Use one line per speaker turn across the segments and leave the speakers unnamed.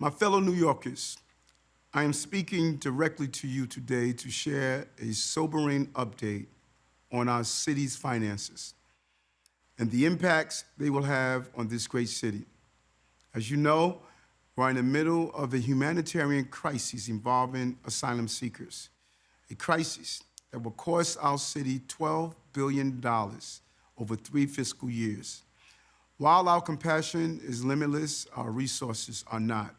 My fellow New Yorkers, I am speaking directly to you today to share a sobering update on our city's finances and the impacts they will have on this great city. As you know, we're in the middle of a humanitarian crisis involving asylum seekers, a crisis that will cost our city $12 billion over 3 fiscal years. While our compassion is limitless, our resources are not.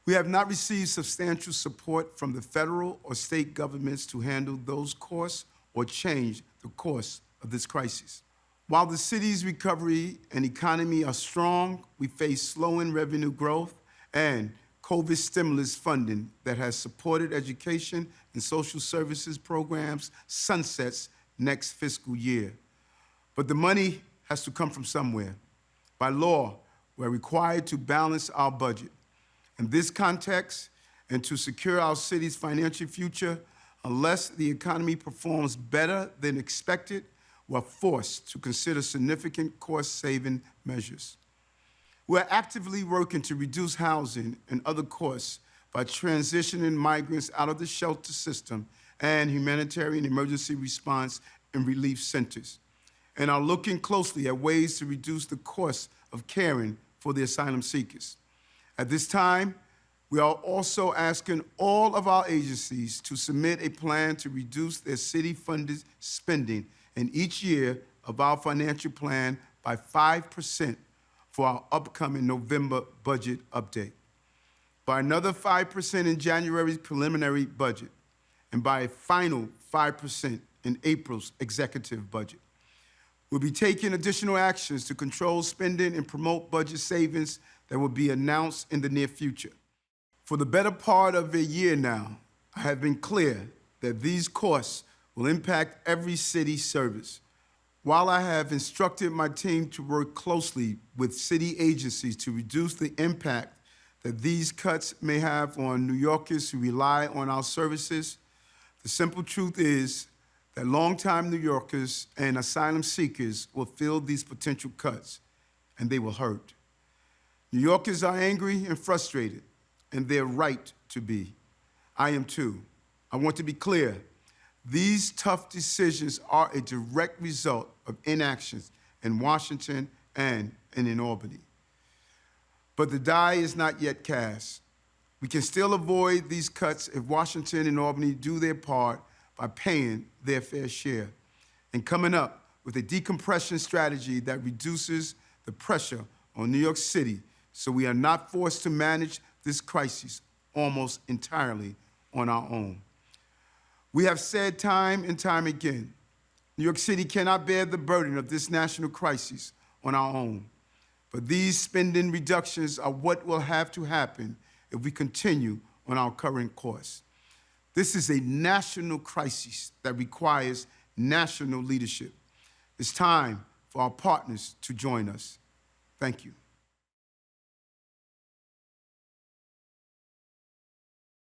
We have not received substantial support from the federal or state governments to handle those costs or change the course of this crisis. While the city's recovery and economy are strong, we face slowing revenue growth and COVID stimulus funding that has supported education and social services programs sunsets next fiscal year. But the money has to come from somewhere. By law, we're required to balance our budget. In this context, and to secure our city's financial future, unless the economy performs better than expected, we're forced to consider significant cost-saving measures. We're actively working to reduce housing and other costs by transitioning migrants out of the shelter system and humanitarian emergency response and relief centers, and are looking closely at ways to reduce the cost of caring for the asylum seekers. At this time, we are also asking all of our agencies to submit a plan to reduce their city-funded spending in each year of our financial plan by 5% for our upcoming November budget update, by another 5% in January's preliminary budget, and by a final 5% in April's executive budget. We'll be taking additional actions to control spending and promote budget savings that will be announced in the near future. For the better part of a year now, I have been clear that these costs will impact every city service. While I have instructed my team to work closely with city agencies to reduce the impact that these cuts may have on New Yorkers who rely on our services, the simple truth is that longtime New Yorkers and asylum seekers will feel these potential cuts, and they will hurt. New Yorkers are angry and frustrated, and they're right to be. I am too. I want to be clear. These tough decisions are a direct result of inactions in Washington and in Albany. But the die is not yet cast. We can still avoid these cuts if Washington and Albany do their part by paying their fair share and coming up with a decompression strategy that reduces the pressure on New York City so we are not forced to manage this crisis almost entirely on our own. We have said time and time again, New York City cannot bear the burden of this national crisis on our own. But these spending reductions are what will have to happen if we continue on our current course. This is a national crisis that requires national leadership. It's time for our partners to join us. Thank you.